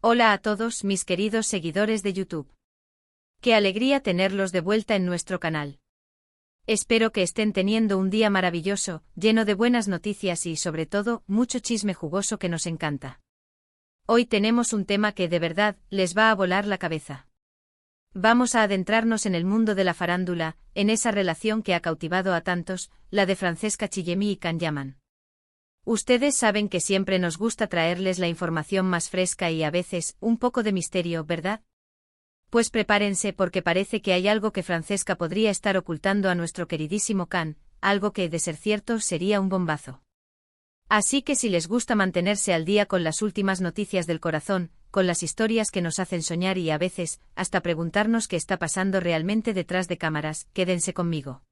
Hola a todos mis queridos seguidores de YouTube. Qué alegría tenerlos de vuelta en nuestro canal. Espero que estén teniendo un día maravilloso, lleno de buenas noticias y, sobre todo, mucho chisme jugoso que nos encanta. Hoy tenemos un tema que de verdad les va a volar la cabeza. Vamos a adentrarnos en el mundo de la farándula, en esa relación que ha cautivado a tantos, la de Francesca Chillemi y Can Yaman. Ustedes saben que siempre nos gusta traerles la información más fresca y a veces un poco de misterio, ¿verdad? Pues prepárense porque parece que hay algo que Francesca podría estar ocultando a nuestro queridísimo Can, algo que, de ser cierto, sería un bombazo. Así que si les gusta mantenerse al día con las últimas noticias del corazón, con las historias que nos hacen soñar y a veces, hasta preguntarnos qué está pasando realmente detrás de cámaras, quédense conmigo.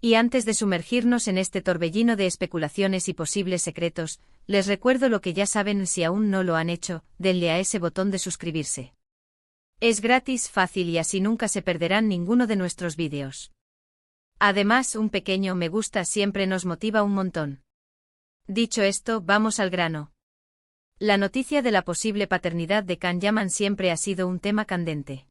Y antes de sumergirnos en este torbellino de especulaciones y posibles secretos, les recuerdo lo que ya saben si aún no lo han hecho, denle a ese botón de suscribirse. Es gratis, fácil y así nunca se perderán ninguno de nuestros vídeos. Además, un pequeño me gusta siempre nos motiva un montón. Dicho esto, vamos al grano. La noticia de la posible paternidad de Can Yaman siempre ha sido un tema candente.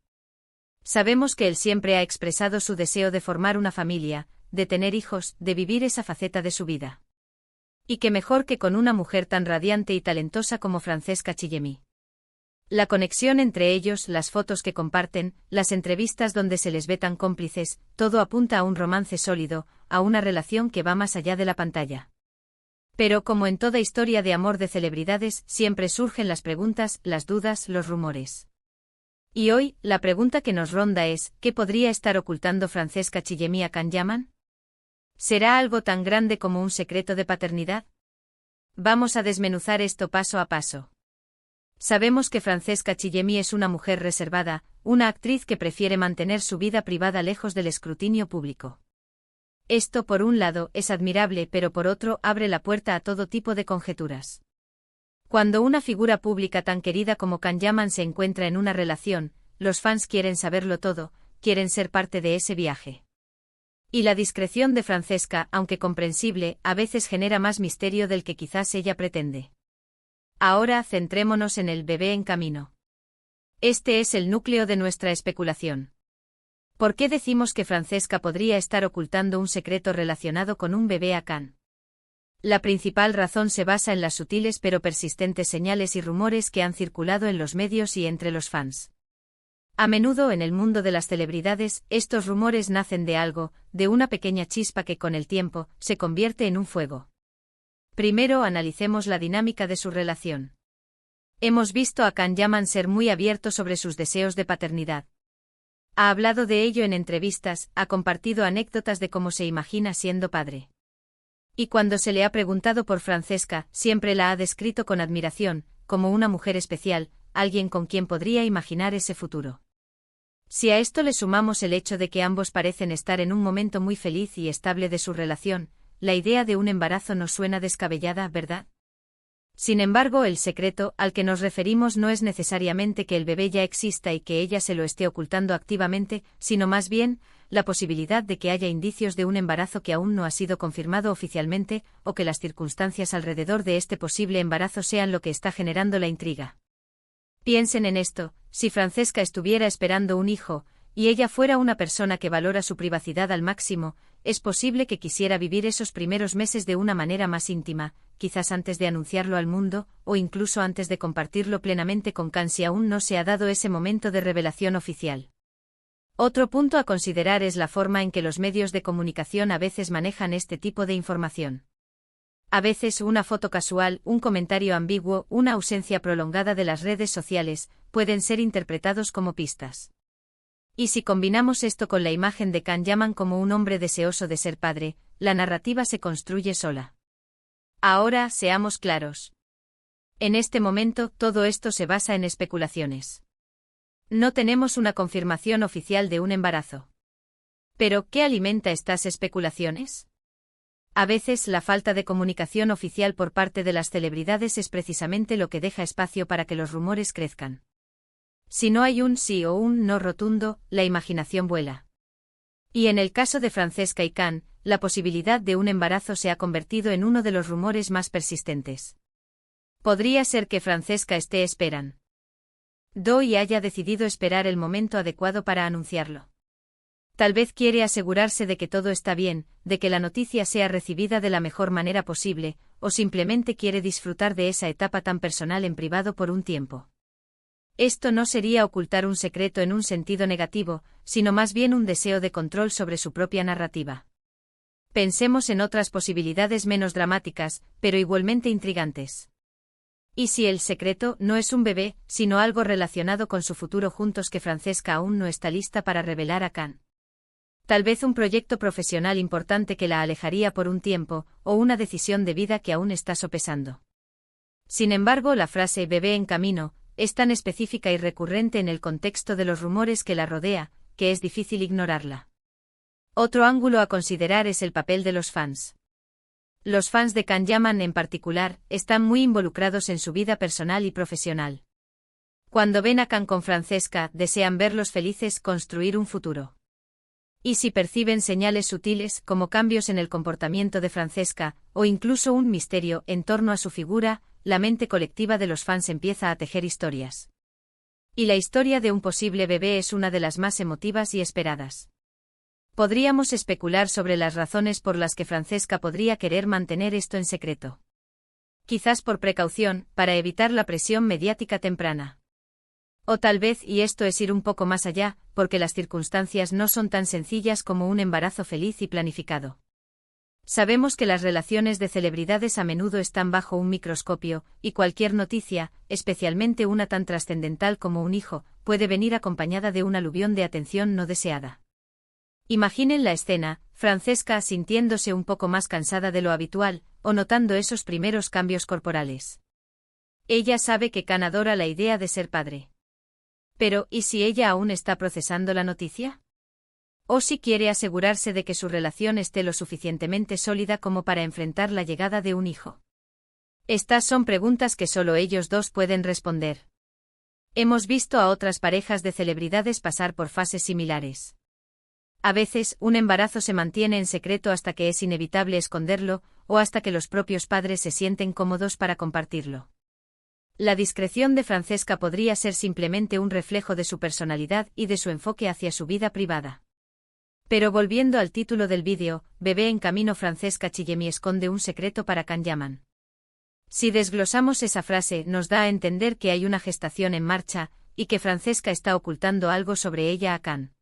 Sabemos que él siempre ha expresado su deseo de formar una familia, de tener hijos, de vivir esa faceta de su vida. Y qué mejor que con una mujer tan radiante y talentosa como Francesca Chillemi. La conexión entre ellos, las fotos que comparten, las entrevistas donde se les ve tan cómplices, todo apunta a un romance sólido, a una relación que va más allá de la pantalla. Pero como en toda historia de amor de celebridades, siempre surgen las preguntas, las dudas, los rumores. Y hoy, la pregunta que nos ronda es, ¿qué podría estar ocultando Francesca Chillemi a Can Yaman? ¿Será algo tan grande como un secreto de paternidad? Vamos a desmenuzar esto paso a paso. Sabemos que Francesca Chillemi es una mujer reservada, una actriz que prefiere mantener su vida privada lejos del escrutinio público. Esto, por un lado, es admirable, pero por otro, abre la puerta a todo tipo de conjeturas. Cuando una figura pública tan querida como Can Yaman se encuentra en una relación, los fans quieren saberlo todo, quieren ser parte de ese viaje. Y la discreción de Francesca, aunque comprensible, a veces genera más misterio del que quizás ella pretende. Ahora centrémonos en el bebé en camino. Este es el núcleo de nuestra especulación. ¿Por qué decimos que Francesca podría estar ocultando un secreto relacionado con un bebé a Can? La principal razón se basa en las sutiles pero persistentes señales y rumores que han circulado en los medios y entre los fans. A menudo en el mundo de las celebridades, estos rumores nacen de algo, de una pequeña chispa que con el tiempo, se convierte en un fuego. Primero analicemos la dinámica de su relación. Hemos visto a Can Yaman ser muy abierto sobre sus deseos de paternidad. Ha hablado de ello en entrevistas, ha compartido anécdotas de cómo se imagina siendo padre. Y cuando se le ha preguntado por Francesca, siempre la ha descrito con admiración, como una mujer especial, alguien con quien podría imaginar ese futuro. Si a esto le sumamos el hecho de que ambos parecen estar en un momento muy feliz y estable de su relación, la idea de un embarazo nos suena descabellada, ¿verdad? Sin embargo, el secreto al que nos referimos no es necesariamente que el bebé ya exista y que ella se lo esté ocultando activamente, sino más bien, la posibilidad de que haya indicios de un embarazo que aún no ha sido confirmado oficialmente, o que las circunstancias alrededor de este posible embarazo sean lo que está generando la intriga. Piensen en esto, si Francesca estuviera esperando un hijo, y ella fuera una persona que valora su privacidad al máximo, es posible que quisiera vivir esos primeros meses de una manera más íntima, quizás antes de anunciarlo al mundo, o incluso antes de compartirlo plenamente con Can si aún no se ha dado ese momento de revelación oficial. Otro punto a considerar es la forma en que los medios de comunicación a veces manejan este tipo de información. A veces una foto casual, un comentario ambiguo, una ausencia prolongada de las redes sociales, pueden ser interpretados como pistas. Y si combinamos esto con la imagen de Can Yaman como un hombre deseoso de ser padre, la narrativa se construye sola. Ahora, seamos claros. En este momento, todo esto se basa en especulaciones. No tenemos una confirmación oficial de un embarazo. ¿Pero qué alimenta estas especulaciones? A veces la falta de comunicación oficial por parte de las celebridades es precisamente lo que deja espacio para que los rumores crezcan. Si no hay un sí o un no rotundo, la imaginación vuela. Y en el caso de Francesca y Can, la posibilidad de un embarazo se ha convertido en uno de los rumores más persistentes. Podría ser que Francesca esté esperando y haya decidido esperar el momento adecuado para anunciarlo. Tal vez quiere asegurarse de que todo está bien, de que la noticia sea recibida de la mejor manera posible, o simplemente quiere disfrutar de esa etapa tan personal en privado por un tiempo. Esto no sería ocultar un secreto en un sentido negativo, sino más bien un deseo de control sobre su propia narrativa. Pensemos en otras posibilidades menos dramáticas, pero igualmente intrigantes. ¿Y si el secreto no es un bebé, sino algo relacionado con su futuro juntos que Francesca aún no está lista para revelar a Can? Tal vez un proyecto profesional importante que la alejaría por un tiempo, o una decisión de vida que aún está sopesando. Sin embargo, la frase «bebé en camino» es tan específica y recurrente en el contexto de los rumores que la rodea, que es difícil ignorarla. Otro ángulo a considerar es el papel de los fans. Los fans de Can Yaman en particular, están muy involucrados en su vida personal y profesional. Cuando ven a Can con Francesca, desean verlos felices, construir un futuro. Y si perciben señales sutiles, como cambios en el comportamiento de Francesca, o incluso un misterio en torno a su figura, la mente colectiva de los fans empieza a tejer historias. Y la historia de un posible bebé es una de las más emotivas y esperadas. Podríamos especular sobre las razones por las que Francesca podría querer mantener esto en secreto. Quizás por precaución, para evitar la presión mediática temprana. O tal vez, y esto es ir un poco más allá, porque las circunstancias no son tan sencillas como un embarazo feliz y planificado. Sabemos que las relaciones de celebridades a menudo están bajo un microscopio, y cualquier noticia, especialmente una tan trascendental como un hijo, puede venir acompañada de un aluvión de atención no deseada. Imaginen la escena, Francesca sintiéndose un poco más cansada de lo habitual, o notando esos primeros cambios corporales. Ella sabe que Can adora la idea de ser padre. Pero, ¿y si ella aún está procesando la noticia? ¿O si quiere asegurarse de que su relación esté lo suficientemente sólida como para enfrentar la llegada de un hijo? Estas son preguntas que solo ellos dos pueden responder. Hemos visto a otras parejas de celebridades pasar por fases similares. A veces, un embarazo se mantiene en secreto hasta que es inevitable esconderlo, o hasta que los propios padres se sienten cómodos para compartirlo. La discreción de Francesca podría ser simplemente un reflejo de su personalidad y de su enfoque hacia su vida privada. Pero volviendo al título del vídeo, Bebé en camino, Francesca Chillemi esconde un secreto para Can Yaman. Si desglosamos esa frase, nos da a entender que hay una gestación en marcha, y que Francesca está ocultando algo sobre ella a Can.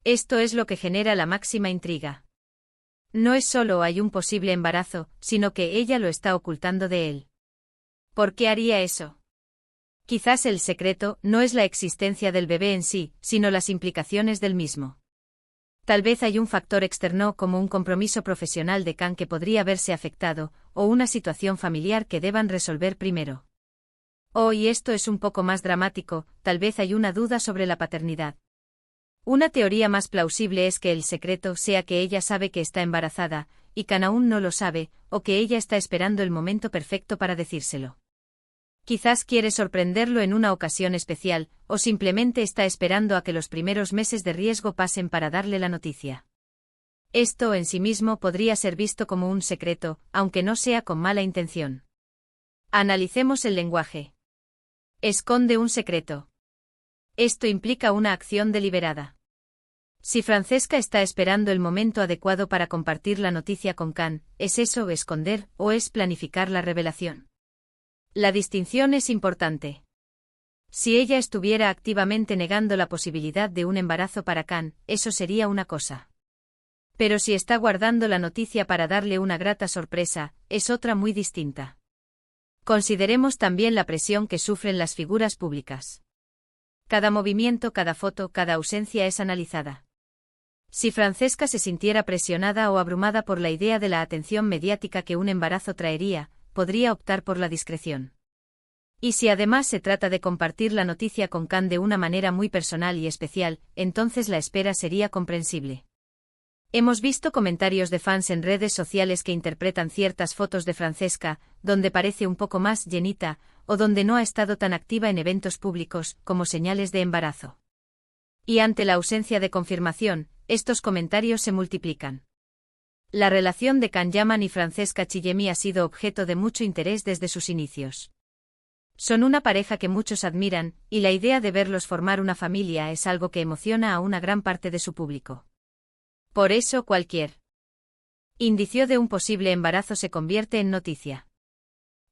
Esto es lo que genera la máxima intriga. No es solo hay un posible embarazo, sino que ella lo está ocultando de él. ¿Por qué haría eso? Quizás el secreto no es la existencia del bebé en sí, sino las implicaciones del mismo. Tal vez hay un factor externo como un compromiso profesional de Can que podría verse afectado, o una situación familiar que deban resolver primero. Y esto es un poco más dramático, tal vez hay una duda sobre la paternidad. Una teoría más plausible es que el secreto sea que ella sabe que está embarazada, y Can aún no lo sabe, o que ella está esperando el momento perfecto para decírselo. Quizás quiere sorprenderlo en una ocasión especial, o simplemente está esperando a que los primeros meses de riesgo pasen para darle la noticia. Esto en sí mismo podría ser visto como un secreto, aunque no sea con mala intención. Analicemos el lenguaje. Esconde un secreto. Esto implica una acción deliberada. Si Francesca está esperando el momento adecuado para compartir la noticia con Can, ¿es eso esconder o es planificar la revelación? La distinción es importante. Si ella estuviera activamente negando la posibilidad de un embarazo para Can, eso sería una cosa. Pero si está guardando la noticia para darle una grata sorpresa, es otra muy distinta. Consideremos también la presión que sufren las figuras públicas. Cada movimiento, cada foto, cada ausencia es analizada. Si Francesca se sintiera presionada o abrumada por la idea de la atención mediática que un embarazo traería, podría optar por la discreción. Y si además se trata de compartir la noticia con Can de una manera muy personal y especial, entonces la espera sería comprensible. Hemos visto comentarios de fans en redes sociales que interpretan ciertas fotos de Francesca, donde parece un poco más llenita, o donde no ha estado tan activa en eventos públicos, como señales de embarazo. Y ante la ausencia de confirmación, estos comentarios se multiplican. La relación de Can Yaman y Francesca Chillemi ha sido objeto de mucho interés desde sus inicios. Son una pareja que muchos admiran, y la idea de verlos formar una familia es algo que emociona a una gran parte de su público. Por eso cualquier indicio de un posible embarazo se convierte en noticia.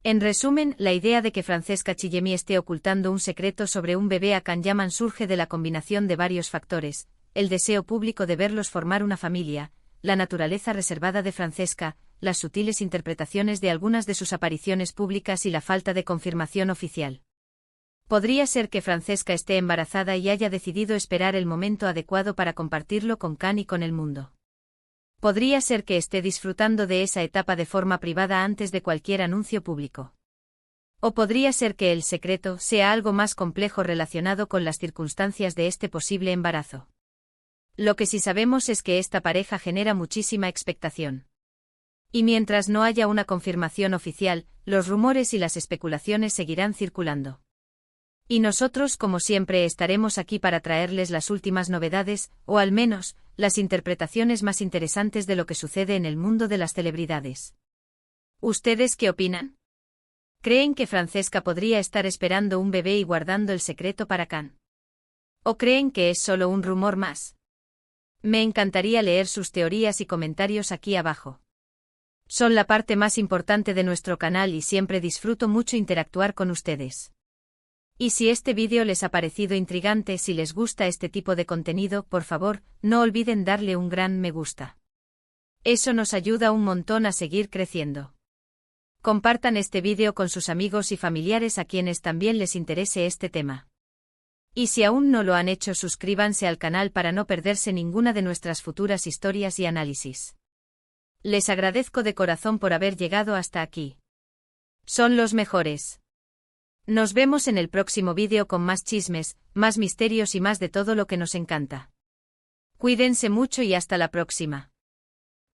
En resumen, la idea de que Francesca Chillemi esté ocultando un secreto sobre un bebé a Can Yaman surge de la combinación de varios factores: el deseo público de verlos formar una familia, la naturaleza reservada de Francesca, las sutiles interpretaciones de algunas de sus apariciones públicas y la falta de confirmación oficial. Podría ser que Francesca esté embarazada y haya decidido esperar el momento adecuado para compartirlo con Can y con el mundo. Podría ser que esté disfrutando de esa etapa de forma privada antes de cualquier anuncio público. O podría ser que el secreto sea algo más complejo relacionado con las circunstancias de este posible embarazo. Lo que sí sabemos es que esta pareja genera muchísima expectación. Y mientras no haya una confirmación oficial, los rumores y las especulaciones seguirán circulando. Y nosotros, como siempre, estaremos aquí para traerles las últimas novedades, o al menos, las interpretaciones más interesantes de lo que sucede en el mundo de las celebridades. ¿Ustedes qué opinan? ¿Creen que Francesca podría estar esperando un bebé y guardando el secreto para Can? ¿O creen que es solo un rumor más? Me encantaría leer sus teorías y comentarios aquí abajo. Son la parte más importante de nuestro canal y siempre disfruto mucho interactuar con ustedes. Y si este vídeo les ha parecido intrigante, si les gusta este tipo de contenido, por favor, no olviden darle un gran me gusta. Eso nos ayuda un montón a seguir creciendo. Compartan este vídeo con sus amigos y familiares a quienes también les interese este tema. Y si aún no lo han hecho, suscríbanse al canal para no perderse ninguna de nuestras futuras historias y análisis. Les agradezco de corazón por haber llegado hasta aquí. Son los mejores. Nos vemos en el próximo vídeo con más chismes, más misterios y más de todo lo que nos encanta. Cuídense mucho y hasta la próxima.